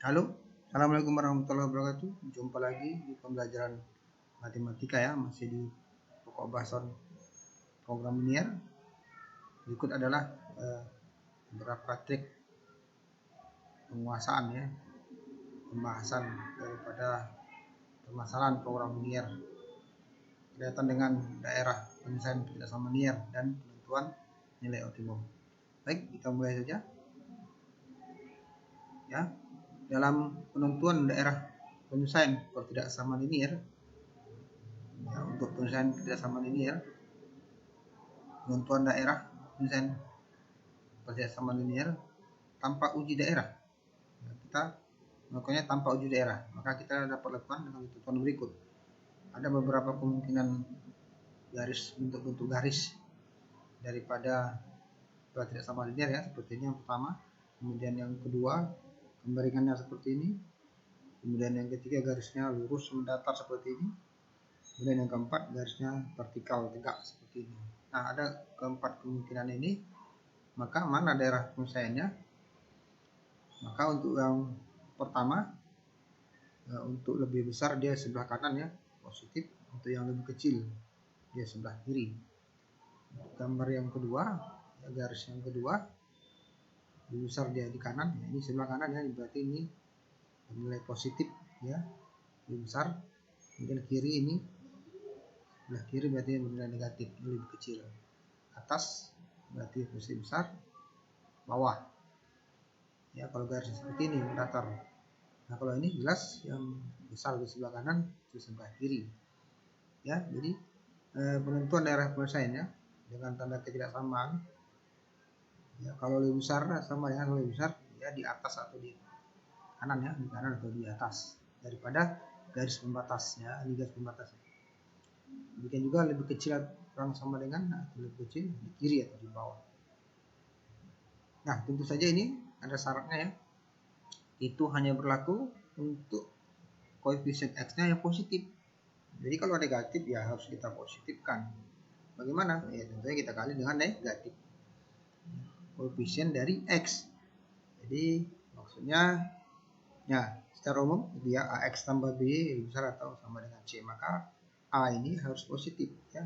Halo, Assalamualaikum warahmatullahi wabarakatuh. Jumpa lagi di pembelajaran matematika ya, masih di pokok bahasan program linear. Berikut adalah beberapa trik penguasaan ya, pembahasan daripada permasalahan program linear berkaitan dengan daerah penyelesaian kerjasama linear dan penentuan nilai optimum. Baik, kita mulai saja. Ya, dalam penentuan daerah penyelesaian ketidaksamaan linear, ya, untuk penyelesaian kerjasama linear, penentuan daerah penyelesaian kerjasama linear tanpa uji daerah, ya, kita melakukannya tanpa uji daerah, maka kita dapat lakukan dengan ketentuan berikut. Ada beberapa kemungkinan garis, bentuk-bentuk garis daripada kerjasama linear ya, seperti ini yang pertama. Kemudian yang kedua, kemiringannya seperti ini. Kemudian yang ketiga, garisnya lurus mendatar seperti ini. Kemudian yang keempat, garisnya vertikal tegak seperti ini. Nah, ada keempat kemungkinan ini, maka mana daerah penyelesaiannya? Maka untuk yang pertama, untuk lebih besar dia sebelah kanan ya, positif. Untuk yang lebih kecil dia sebelah kiri. Gambar yang kedua, ya, garis yang kedua, lebih besar dia di kanan, ya, ini sebelah kanan ya, berarti ini nilai positif ya, lebih besar. Kemudian kiri ini, sebelah kiri berarti nilai negatif, lebih kecil. Atas berarti positif besar, bawah ya kalau garis seperti ini mendatar. Nah, kalau ini jelas yang besar di sebelah kanan, itu sebelah kiri ya. Jadi penentuan daerah penyelesaiannya dengan tanda ketidaksamaan ya, kalau lebih besar sama dengan lebih besar ya di atas atau di kanan ya, di kanan atau di atas daripada garis pembatasnya, di garis pembatasnya. Demikian juga lebih kecil kurang sama dengan atau lebih kecil di kiri atau di bawah. Nah, tentu saja ini ada syaratnya ya. Itu hanya berlaku untuk koefisien X-nya yang positif. Jadi kalau negatif ya harus kita positifkan. Bagaimana? Ya tentunya kita kali dengan negatif koefisien dari X. Jadi maksudnya ya secara umum dia AX tambah B lebih besar atau sama dengan C, maka A ini harus positif ya.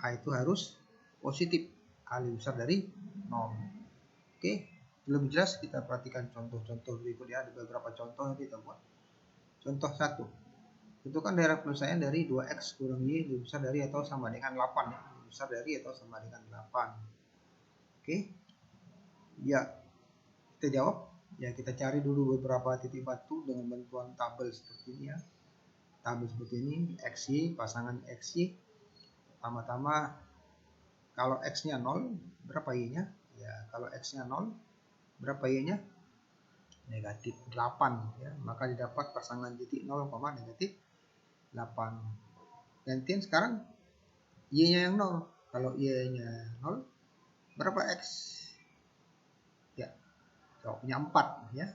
A itu harus positif, A lebih besar dari 0. Oke, lebih jelas kita perhatikan contoh-contoh berikut ya. Ada beberapa contoh yang kita buat. Contoh 1, tentukan daerah penyelesaian dari 2X kurang Y lebih besar dari atau sama dengan 8 ya. Lebih besar dari atau sama dengan 8. Oke, ya kita jawab ya, kita cari dulu beberapa titik batu dengan bantuan tabel seperti ini ya. Tabel seperti ini, XY, pasangan XY. Pertama-tama kalau X-nya 0, berapa Y-nya? Ya, kalau X-nya 0, berapa Y-nya? Negatif 8 ya, maka didapat pasangan titik 0, negatif 8. Gantian sekarang Y-nya yang 0. Kalau Y-nya 0, berapa X? Ya, jawabnya 4 ya.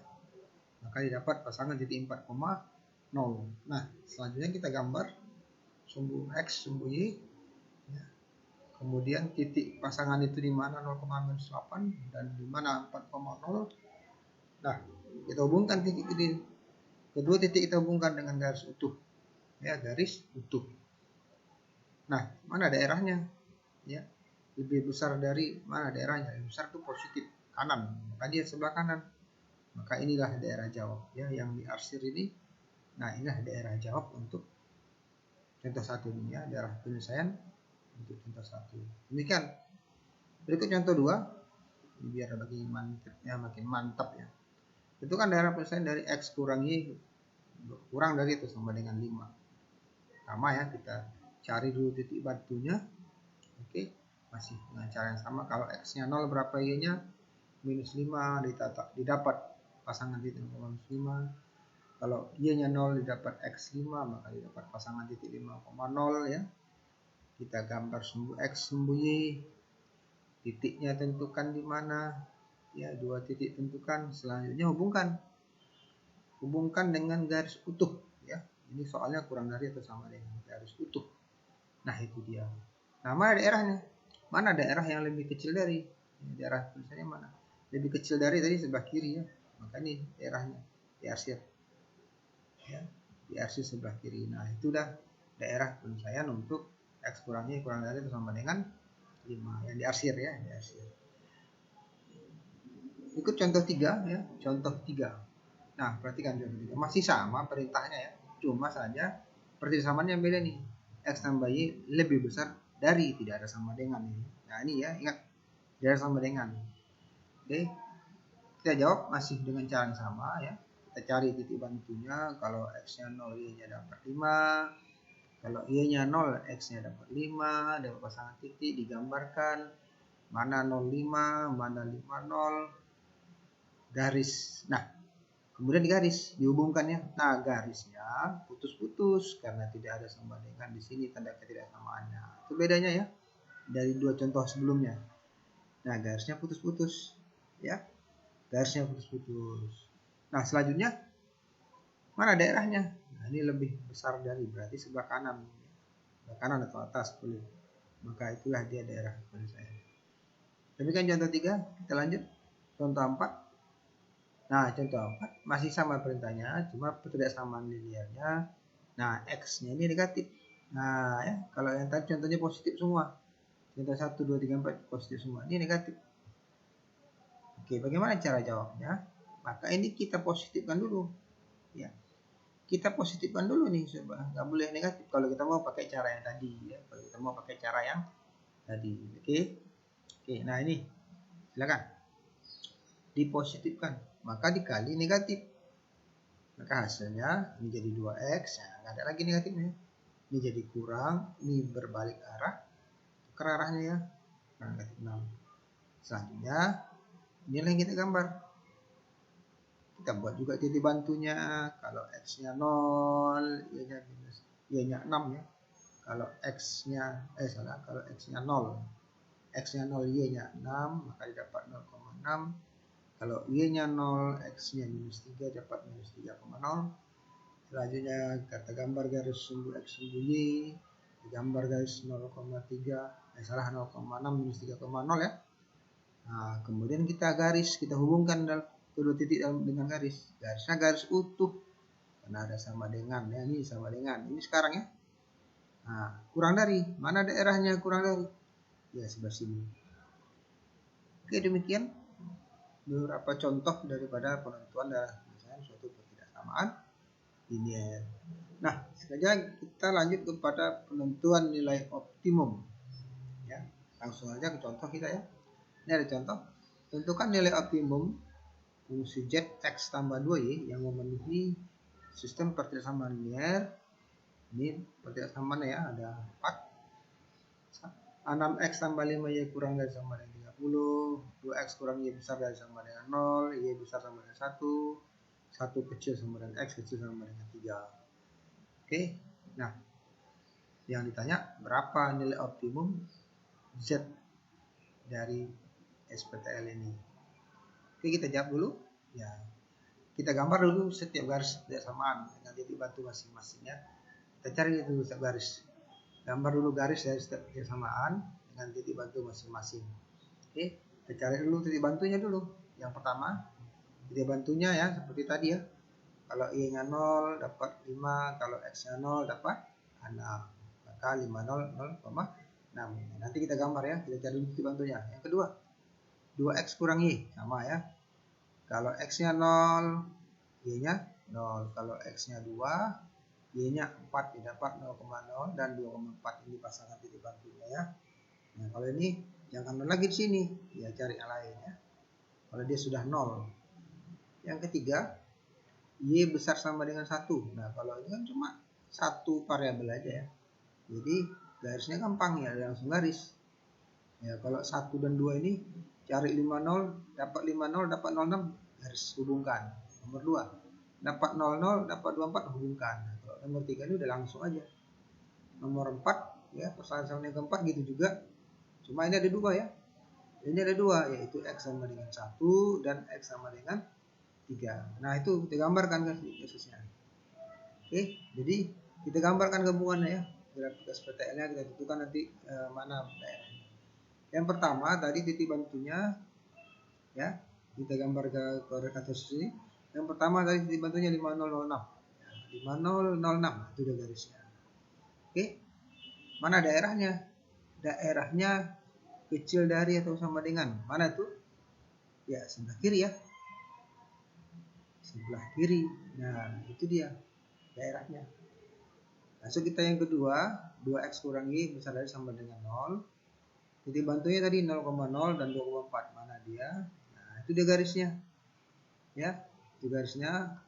Maka didapat pasangan titik 4, 0. Nah, selanjutnya kita gambar sumbu X, sumbu Y ya. Kemudian titik pasangan itu di mana 0,-8 dan di mana 4,0. Nah, kita hubungkan titik ini. Kedua titik kita hubungkan dengan garis utuh. Ya, garis utuh. Nah, mana daerahnya? Ya, lebih besar dari mana daerahnya? Lebih besar itu positif kanan, maka dia sebelah kanan. Maka inilah daerah jawab ya yang diarsir ini. Nah, inilah daerah jawab untuk contoh 1 ini ya, daerah penyelesaian untuk contoh 1. Demikian. Berikut contoh 2. Biar makin mantap ya. Itu kan daerah penyelesaian dari X kurang Y kurang dari itu sama dengan 5. Sama ya, kita cari dulu titik batunya. Oke, masih dengan cara yang sama. Kalau X-nya 0, berapa Y-nya? -5, didapat pasangan titik 5. Kalau Y-nya 0, didapat X5, maka didapat pasangan titik 5,0 ya. Kita gambar sumbu X, sumbu Y. Titiknya tentukan di mana? Ya, 2 titik tentukan. Selanjutnya hubungkan dengan garis utuh ya. Ini soalnya kurang dari atau sama dengan garis utuh. Nah, itu dia. Nah, mana daerahnya? Mana daerah yang lebih kecil dari? Daerah tulisannya mana? Lebih kecil dari tadi sebelah kiri ya. Maka ini daerahnya. diarsir ya, diarsir sebelah kiri. Nah itu udah daerah penyelesaian untuk X kurang Y kurang dari itu sama dengan 5 yang diarsir ya, diarsir. Ikut contoh 3 ya, contoh 3. Nah perhatikan contoh 3 masih sama perintahnya ya, cuma saja persamaan yang beda nih. X tambah Y lebih besar dari, tidak ada sama dengan ini. Nah ini ya, ingat tidak ada sama dengan. Oke, kita jawab masih dengan cara yang sama ya. Kita cari titik bantunya. Kalau X nya 0, Y nya dapat 5. Kalau Y nya 0, X nya dapat 5. Dapat pasangan titik, digambarkan mana 05, mana 50, garis. Nah kemudian di garis dihubungkan ya. Nah garisnya putus-putus karena tidak ada sama dengan di sini tanda ketidaksamaannya. Itu bedanya ya dari dua contoh sebelumnya. Nah garisnya putus-putus ya, garisnya putus-putus. Nah selanjutnya mana daerahnya? Nah ini lebih besar dari, berarti sebelah kanan, sebelah kanan atau atas boleh. Maka itulah dia daerah penyelesaian. Demikian contoh 3, kita lanjut contoh 4. Nah contoh 4 masih sama perintahnya, cuma ketidaksamaan linearnya. Nah X nya ini negatif. Nah ya, kalau yang tadi contohnya positif semua, contoh 1, 2, 3, 4 positif semua, ini negatif. Oke, bagaimana cara jawabnya? Maka ini kita positifkan dulu ya, kita positifkan dulu nih, nggak boleh negatif kalau kita mau pakai cara yang tadi ya, kalau kita mau pakai cara yang tadi. Oke, nah ini silakan dipositifkan, maka dikali negatif, maka hasilnya ini jadi 2x ya, nggak ada lagi negatifnya, ini jadi kurang, ini berbalik arah ke arahnya ya, negatif 6. Selanjutnya inilah yang kita gambar. Kita buat juga titik bantunya. Kalau X nya 0, Y nya minus, Y nya 6 ya. Kalau X nya kalau X nya 0, X nya 0, Y nya 6, maka dapat 0,6. Kalau Y nya 0, X nya minus 3, dapat minus 3,0. Selanjutnya kita gambar garis sumbu X sumbu Y, digambar garis 0,3, 0,6 minus 3,0 ya. Nah kemudian kita hubungkan kedua titik dengan garisnya garis utuh karena ada sama dengan ya, ini sama dengan ini sekarang ya. Nah kurang dari, mana daerahnya kurang dari ya, sebelah sini. Oke, demikian beberapa contoh daripada penentuan daerah penyelesaian suatu ketidaksamaan linear. Nah sekarang kita lanjut kepada penentuan nilai optimum ya, langsung aja ke contoh kita ya. Ini ada contoh, tentukan nilai optimum fungsi z x tambah 2y yang memenuhi sistem persamaan linear. Ini persamaan ya, ada 4. 6x tambah 5y kurang dari sama dengan 30, 2x kurang y besar dari sama dengan 0, y besar sama dengan 1, 1 kecil sama dengan x kecil sama dengan 3. Oke, nah yang ditanya berapa nilai optimum z dari SPTL ini. Oke, kita jawab dulu ya. Kita gambar dulu setiap garis ketidaksamaan dengan titik bantu masing-masing ya. Kita cari dulu setiap garis. Gambar dulu garis dari setiap ketidaksamaan dengan titik bantu masing-masing. Oke, kita cari dulu titik bantunya dulu. Yang pertama, titik bantunya ya seperti tadi ya. Kalau Y-nya 0 dapat 5, kalau X-nya 0 dapat 6. Maka 5 0 0,6. Nanti kita gambar ya, kita cari dulu titik bantunya. Yang kedua, 2x kurang y sama ya. Kalau x-nya 0, y-nya 0. Kalau x-nya 2, y-nya 4 didapat 0,0 dan 2,4 ini pasangan titik bantunya ya. Nah, kalau ini jangan 0 lagi di sini, ya cari yang lain ya. Kalau dia sudah 0. Yang ketiga, y besar sama dengan 1. Nah, kalau ini kan cuma satu variabel aja ya. Jadi garisnya gampang ya, langsung garis. Ya, kalau 1 dan 2 ini cari 50 dapat 50 dapat 06 garis hubungkan. Nomor 2 dapat 00 dapat 24 hubungkan. Nah, kalau nomor 3 ini udah langsung aja. Nomor 4 ya, persamaan yang keempat gitu juga. Cuma ini ada 2 ya. Ini ada 2 yaitu x sama dengan 1 dan x sama dengan 3. Nah, itu kita gambarkan garisnya. Oke, jadi kita gambarkan gabungannya ya. Grafik SPTL-nya kita tentukan nanti mana daerahnya. Yang pertama tadi titik bantunya ya, kita gambar ke koordinat sini. Yang pertama tadi titik bantunya 5006. 5006 itu udah garisnya. Oke. Mana daerahnya? Daerahnya kecil dari atau sama dengan mana tuh? Ya, sebelah kiri ya. Sebelah kiri. Nah, itu dia daerahnya. Masuk kita yang kedua, 2x kurang y besar dari sama dengan 0. Titik bantunya tadi 0,0 dan 2,4. Mana dia? Nah, itu dia garisnya. Ya, itu garisnya.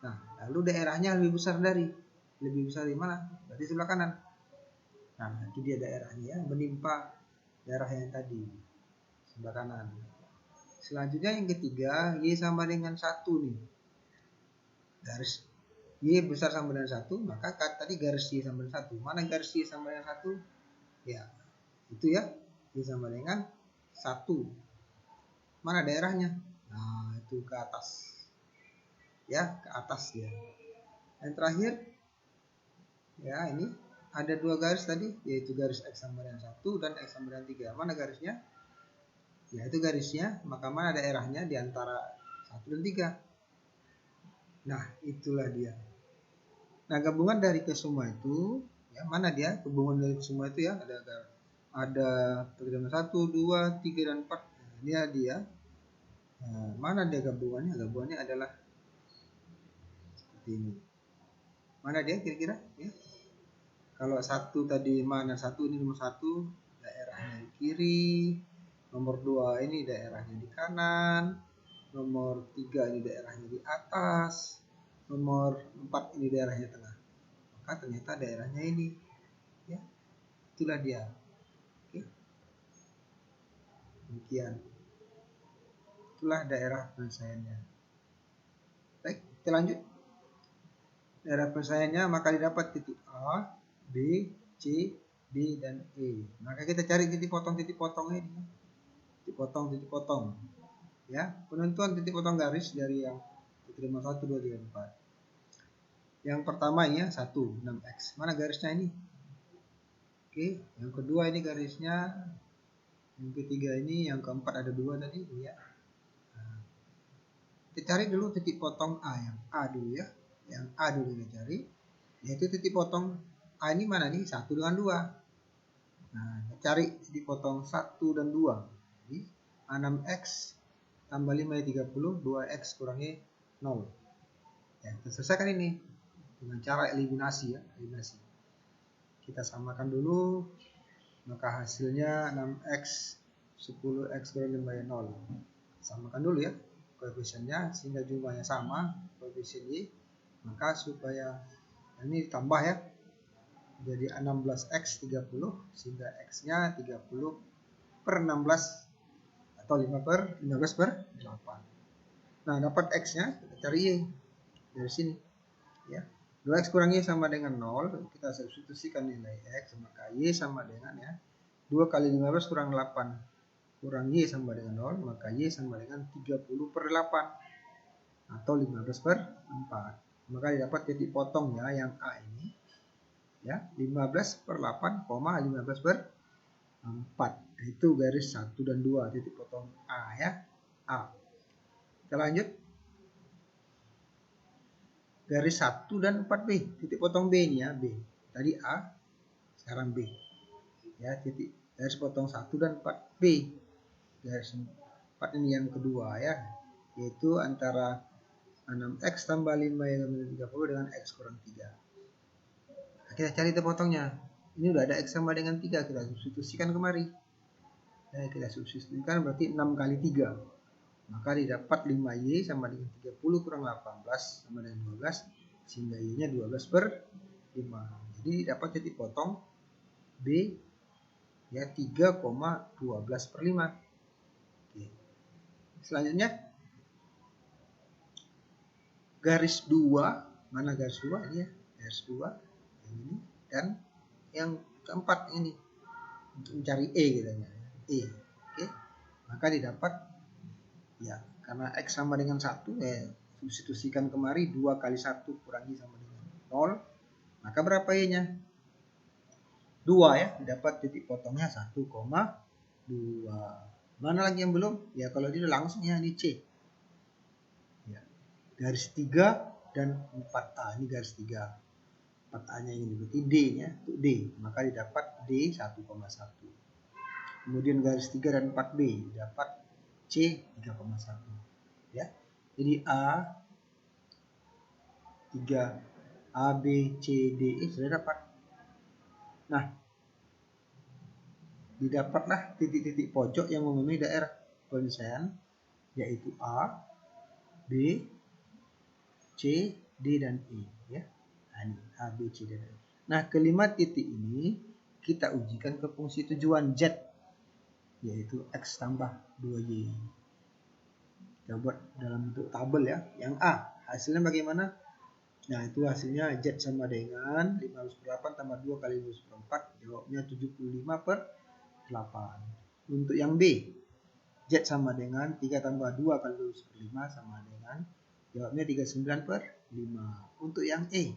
Nah, lalu daerahnya lebih besar dari. Lebih besar di mana? Berarti sebelah kanan. Nah, itu dia daerahnya ya, menimpa daerah yang tadi. Sebelah kanan. Selanjutnya yang ketiga, y sama dengan 1 nih. Garis y besar sama dengan 1, maka tadi garis y sama dengan 1. Mana garis y sama dengan 1? Ya, itu ya. Y sama dengan 1. Mana daerahnya? Nah, itu ke atas. Ya, ke atas ya. Yang terakhir, ya ini ada dua garis tadi, yaitu garis x sama dengan 1 dan x sama dengan 3. Mana garisnya? Ya, itu garisnya. Maka mana daerahnya di antara 1 dan 3? Nah, itulah dia. Nah, gabungan dari kesemua itu, ya mana dia? Gabungan dari kesemua itu ya, ada pertemuan 1, 2, 3 dan 4. Nah, ini dia. Nah, mana dia gabungannya? Gabungannya adalah seperti ini. Mana dia kira-kira? Ya. Kalau 1 tadi mana? 1 ini nomor 1, daerahnya di kiri. Nomor 2 ini daerahnya di kanan. Nomor 3 ini daerahnya di atas. Nomor 4 ini daerahnya tengah. Maka ternyata daerahnya ini. Ya. Itulah dia. Oke. Demikian. Itulah daerah penyelesaiannya. Baik, kita lanjut. Daerah penyelesaiannya maka didapat titik A, B, C, D, dan E. Maka kita cari titik potong ini. Titik potong. Ya, penentuan titik potong garis dari yang titik 1, 2, 3, 4. Yang pertama ya 1, 6x. Mana garisnya ini? Oke, yang kedua ini garisnya. Yang ketiga ini, yang keempat ada 2 tadi ya. Nah, kita cari dulu titik potong A, yang A dulu ya. Yang A dulu kita cari. Yaitu titik potong A ini mana nih? 1 dengan 2. Nah, kita cari titik potong 1 dan 2. Jadi 6x tambah 5 ya 30, 2x kurangi 0. Ya, kita selesaikan ini dengan cara eliminasi ya, eliminasi. Kita samakan dulu, maka hasilnya 6x 10x kurang 5 ya 0. Samakan dulu ya koefisiennya sehingga jumlahnya sama, koefisien y. Maka supaya ini ditambah ya, jadi 16x 30 sehingga x-nya 30 per 16 atau 15 per 8. Nah, dapat x-nya, kita cari y dari sini ya. 2x kurang y sama dengan 0, kita substitusikan nilai x, maka y sama dengan ya 2 kali 15 kurang 8 kurang y sama dengan 0, maka y sama dengan 30 per 8 atau 15 per 4. Maka didapat titik potongnya yang A ini ya 15 per 8, 15 per 4. Itu garis 1 dan 2 titik potong A ya. A. Kita lanjut. Garis 1 dan 4B, titik potong B ini ya, B. Tadi A, sekarang B. Ya, titik garis potong 1 dan 4B. Garis 4 ini yang kedua ya, yaitu antara 6x tambah 5 yang 30 dengan x kurang 3. Nah, kita cari titik potongnya. Ini udah ada x sama dengan 3, kita substitusikan kemari. Ya, kita substitusikan berarti 6 kali 3. Maka didapat 5y sama dengan 30 kurang 18 sama dengan 12, sehingga y-nya 12 per 5. Jadi dapat titik potong B ya 3,12 per 5. Oke. Selanjutnya garis 2, mana garis 2 ini ya? Garis 2 yang ini dan yang keempat ini untuk mencari E katanya. E. Oke. Maka didapat ya, karena x sama dengan 1 ya substitusikan kemari 2 kali 1 kurangi sama dengan 0. Maka berapa y-nya? 2 ya, didapat titik potongnya 1,2. Mana lagi yang belum? Ya kalau dia langsung ya ini C. Ya. garis 3 dan 4A. Ini garis 3. 4A-nya ini berarti D-nya untuk D. Maka didapat D 1,1. Kemudian garis 3 dan 4B dapat C 3,1. Ya. Jadi A 3 B, C, D, E sudah dapat. Nah, didapatlah titik-titik pojok yang memenuhi daerah penyelesaian, yaitu A, B, C, D, dan E. Ya. Nah, ini A, B, C, D, dan E. Nah, kelima titik ini kita ujikan ke fungsi tujuan Z, yaitu X tambah 2Y. Kita buat dalam bentuk tabel ya. Yang A, hasilnya bagaimana? Nah, itu hasilnya Z sama dengan 15/8 tambah 2 kali 15/4. Jawabnya 75/8. Untuk yang B, Z sama dengan 3 tambah 2 kali 12/5 sama dengan, jawabnya 39/5. Untuk yang E,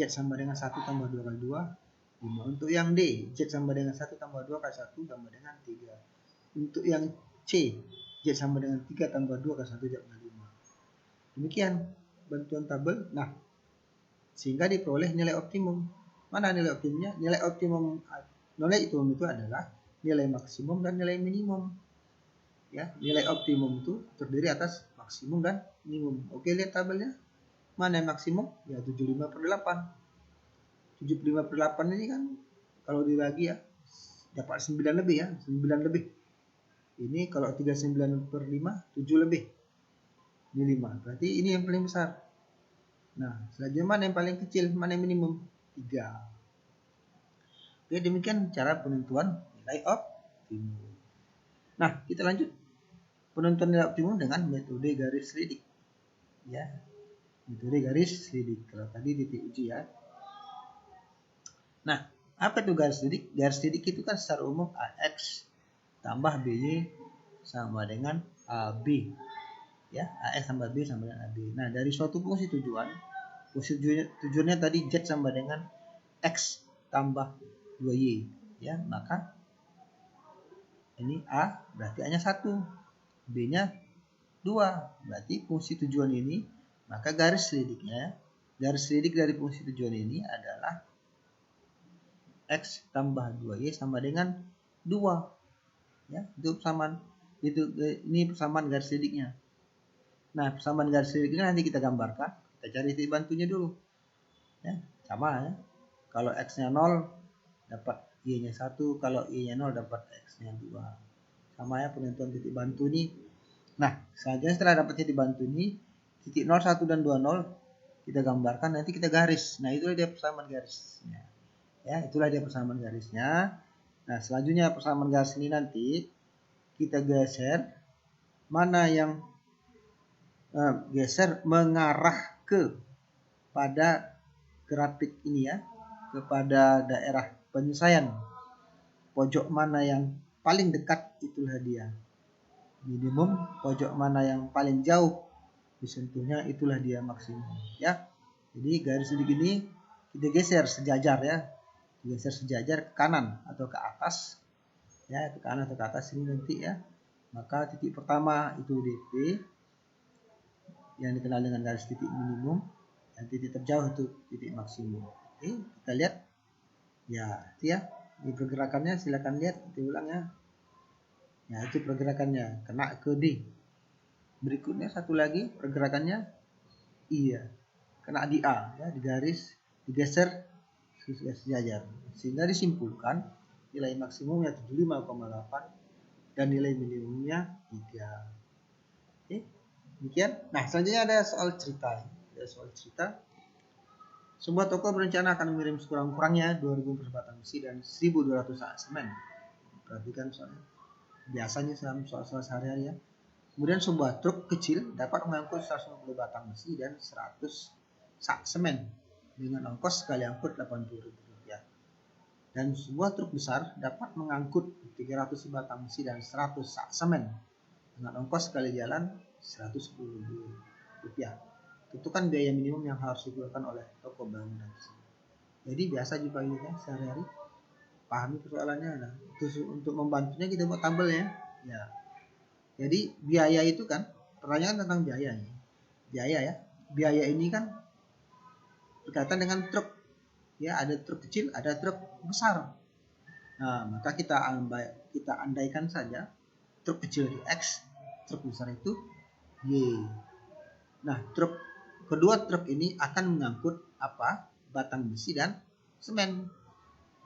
Z sama dengan 1 tambah 2 kali 2, 5. Untuk yang D, Z sama dengan 1 tambah 2 kali 1 sama dengan 3. Untuk yang C, Z sama dengan 3 tambah 2 kali 1, jawabnya 5. Demikian bantuan tabel. Nah, sehingga diperoleh nilai optimum. Mana nilai optimumnya? Nilai optimum itu adalah nilai maksimum dan nilai minimum. Ya, nilai optimum itu terdiri atas maksimum dan minimum. Oke, lihat tabelnya. Mana yang maksimum? Ya 75/8. 75/8 ini kan kalau dibagi ya dapat 9 lebih ya, 9 lebih. Ini kalau 39/5, 7 lebih. Ini 5. Berarti ini yang paling besar. Nah, selanjutnya mana yang paling kecil, mana yang minimum? 3. Oke, demikian cara penentuan nilai optimum. Nah, kita lanjut penentuan nilai optimum dengan metode garis lidik. Ya, metode garis lidik. Kalau tadi titik uji ya. Nah, apa itu garis lidik? Garis lidik itu kan secara umum AX tambah BY sama dengan AB. Ya, AX tambah B sama dengan AB. Nah, dari suatu fungsi tujuannya tadi Z sama dengan X tambah 2Y. Ya, maka ini A berarti A-nya 1, B-nya 2. Berarti fungsi tujuan ini, maka garis lidik dari fungsi tujuan ini adalah X tambah 2Y sama dengan 2. Ya, itu persamaan. Ini persamaan garis lidiknya. Nah, persamaan garis lidiknya nanti kita gambarkan. Kita cari titik bantunya dulu. Ya, sama ya. Kalau X-nya 0 dapat Y-nya 1, kalau Y-nya 0 dapat X-nya 2. Sama ya penentuan titik bantu ini. Nah, selanjutnya setelah dapat titik bantu ini, titik 0, 1 dan 2, 0 kita gambarkan, nanti kita garis. Nah, itulah dia persamaan garisnya. Ya, itulah dia persamaan garisnya. Nah, selanjutnya persamaan garis ini nanti kita geser mana yang geser mengarah ke pada grafik ini ya, kepada daerah penyelesaian. Pojok mana yang paling dekat itulah dia minimum, pojok mana yang paling jauh disentuhnya itulah dia maksimum ya. Jadi garis lidik ini kita geser sejajar ya, geser sejajar ke kanan atau ke atas ya, ke kanan atau ke atas ini nanti ya. Maka titik pertama itu DP yang dikenal dengan garis titik minimum, dan titik terjauh itu titik maksimum. Oke, kita lihat ya, itu ya. Ini pergerakannya, silakan lihat, diulang ya. Ya, itu pergerakannya, kena ke D. Berikutnya satu lagi pergerakannya iya, kena di A ya, di garis digeser sejajar. Sehingga disimpulkan nilai maksimumnya 75,8 dan nilai minimumnya 3. Oke, demikian. Nah, selanjutnya ada soal cerita. Sebuah toko berencana akan mengirim sekurang-kurangnya 2.000 perbatang besi dan 1.200 sak semen. Perhatikan soalnya. Biasanya dalam soal-soal sehari-hari ya. Kemudian sebuah truk kecil dapat mengangkut 150 batang besi dan 100 sak semen dengan ongkos sekali angkut Rp80.000. Dan sebuah truk besar dapat mengangkut 300 batang besi dan 100 sak semen dengan ongkos sekali jalan Rp110.000. Tentukan biaya minimum yang harus dikeluarkan oleh toko bangunan tersebut. Jadi biasa juga ini kan sehari-hari. Pahami persoalannya. Nah, untuk membantunya kita buat tabel ya. Ya. Jadi biaya itu kan pertanyaan tentang biaya nih. biaya ya. Biaya ini kan berkaitan dengan truk. Ya, ada truk kecil, ada truk besar. Nah, maka kita andaikan saja truk kecil itu X, truk besar itu Y. Nah, kedua truk ini akan mengangkut apa? Batang besi dan semen.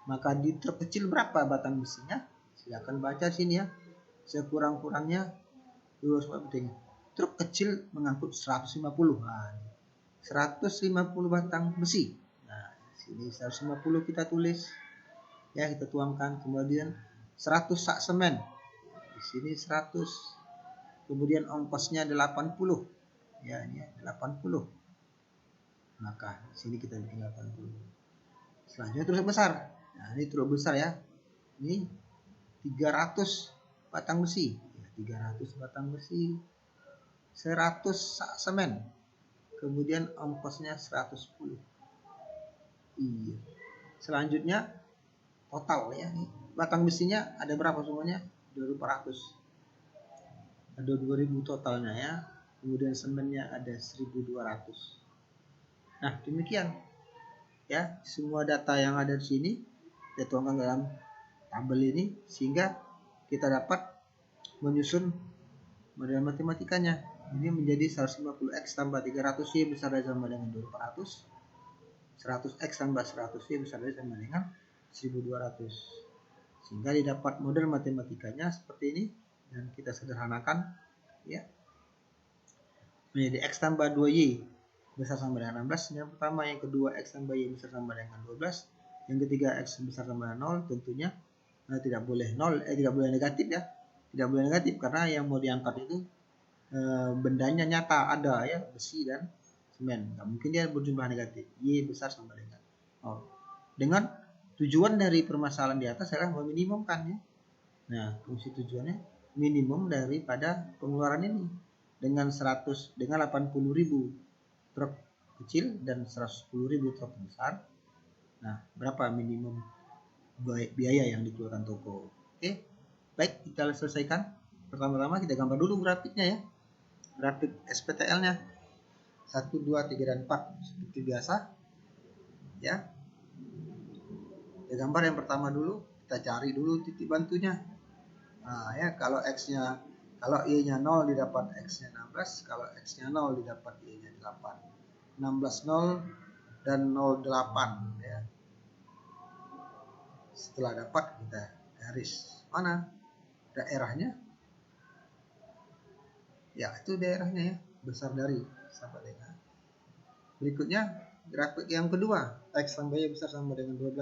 Maka di truk kecil berapa batang besinya? Silakan baca sini ya. Sekurang-kurangnya dulu penting. Truk kecil mengangkut 150. Nah, 150 batang besi. Nah, sini 150 kita tulis. Ya, kita tuangkan. Kemudian 100 sak semen. Di sini 100. Kemudian ongkosnya 80. Ya, ini 80. Maka sini kita bikin 80. Selanjutnya truk besar. Nah, ini truk besar ya. Ini 300 batang besi. 300 batang besi. 100 sak semen. Kemudian ongkosnya 110. Iya. Selanjutnya total ya. Nih, batang besinya ada berapa semuanya? 2400. Ada 2000 totalnya ya. Kemudian semennya ada 1200. Nah, demikian ya, semua data yang ada di sini kita tuangkan dalam tabel ini sehingga kita dapat menyusun model matematikanya. Ini menjadi 150x tambah 300y besar dari sama dengan 2400. 100x tambah 100y besar dari sama dengan 1200. Sehingga didapat model matematikanya seperti ini dan kita sederhanakan ya. Menjadi x tambah 2y besar sama dengan 16. Yang pertama, yang kedua x tambah y besar sama dengan 12. Yang ketiga x besar sama dengan 0. Tentunya tidak boleh tidak boleh negatif ya. Tidak boleh negatif karena yang mau diangkat itu bendanya nyata ada ya, besi dan semen. Nggak mungkin dia berjumlah negatif. Y besar sama dengan 0. Dengan tujuan dari permasalahan di atas adalah meminimumkan ya. Nah, fungsi tujuannya minimum daripada pengeluaran ini. Dengan 80.000 truk kecil dan 110.000 truk besar. Nah, berapa minimum biaya yang dikeluarkan toko? Oke, baik, kita selesaikan. Pertama-tama kita gambar dulu grafiknya ya. Grafik SPTL-nya 1, 2, 3, dan 4 seperti biasa ya. Kita gambar yang pertama dulu, kita cari dulu titik bantunya. Nah ya, kalau Y-nya 0 didapat X-nya 16, kalau X-nya 0 didapat Y-nya 8. 16 0 dan 08 ya. Setelah dapat kita garis. Mana daerahnya? Ya, itu daerahnya ya, besar dari sama dengan. Berikutnya grafik yang kedua, X tambah Y besar sama dengan 12.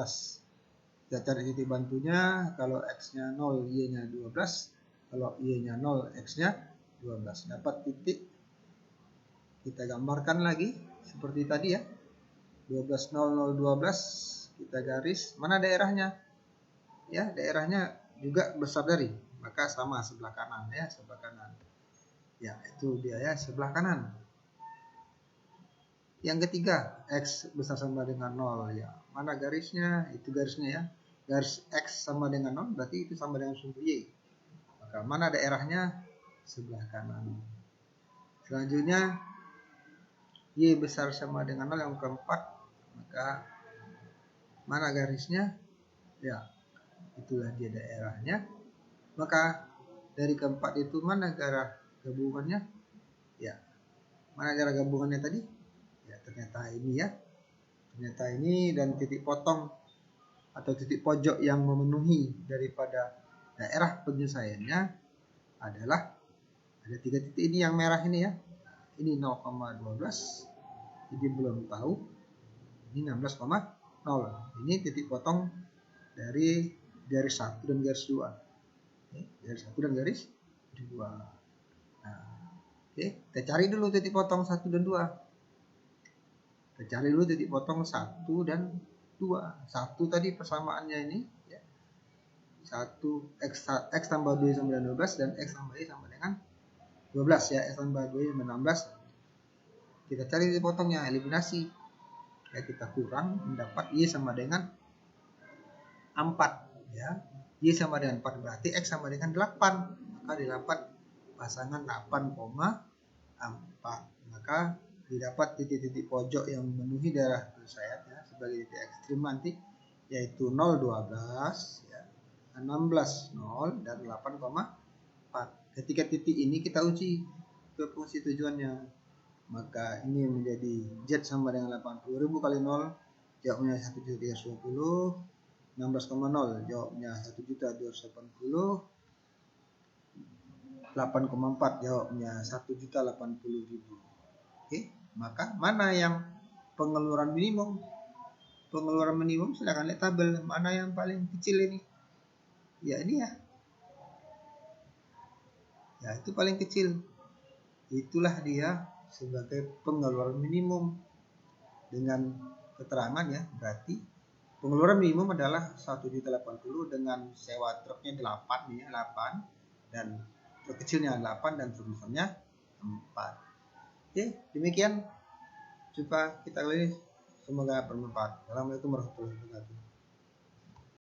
Kita cari titik bantunya, kalau X-nya 0, Y-nya 12. Kalau Y-nya 0, X-nya 12. Dapat titik. Kita gambarkan lagi seperti tadi ya. 12 0 0 12 kita garis. Mana daerahnya? Ya, daerahnya juga besar dari. Maka sama sebelah kanan ya, sebelah kanan. Ya, itu dia ya, sebelah kanan. Yang ketiga, X besar sama dengan 0 ya. Mana garisnya? Itu garisnya ya. Garis X sama dengan 0 berarti itu sama dengan sumbu Y. Maka mana daerahnya? Sebelah kanan. Selanjutnya Y besar sama dengan 0 yang keempat. Maka mana garisnya? Ya, itulah dia daerahnya. Maka dari keempat itu mana arah gabungannya? Ya, mana arah gabungannya tadi? Ya, ternyata ini ya. Ternyata ini, dan titik potong atau titik pojok yang memenuhi daripada daerah penyelesaiannya adalah ada 3 titik ini yang merah ini ya. Ini 0,12. Jadi belum tahu. Ini 16,0. Ini titik potong dari garis 1 dan garis 2. Garis 1 dan garis 2. Nah, oke, kita cari dulu titik potong 1 dan 2. Kita cari dulu titik potong 1 dan 2. 1 tadi persamaannya ini ya. 1 X tambah 2 sama dengan 12 dan X tambah Y sama dengan 12 ya. X tambah 2 sama 16. Kita cari titik potongnya, eliminasi. Ya, kita kurang mendapat Y sama dengan 4 ya. Y sama dengan 4 berarti X sama dengan 8. Maka didapat pasangan 8,4. Maka maka didapat titik-titik pojok yang memenuhi daerah sayap ya, sebagai titik ekstrim nanti, yaitu 0, 12 ya, 16, 0 dan 8,4. Ketika titik ini kita uji ke fungsi tujuannya, maka ini menjadi Z sama dengan 80.000 kali 0, jawabnya 1.320. 16,0 jawabnya 1.280. 8,4 jawabnya 1.080.000. Oke, maka mana yang pengeluaran minimum? Pengeluaran minimum silakan lihat tabel, mana yang paling kecil ini? Ya ini ya. Ya itu paling kecil. Itulah dia sebagai pengeluaran minimum. Dengan keterangan ya, berarti pengeluaran minimum adalah 1.080.000 dengan sewa truknya 8 nih ya, 8 dan truk kecilnya 8 dan truk besarnya 4. Oke, demikian jumpa kita kali ini, semoga bermanfaat. Assalamualaikum warahmatullahi wabarakatuh.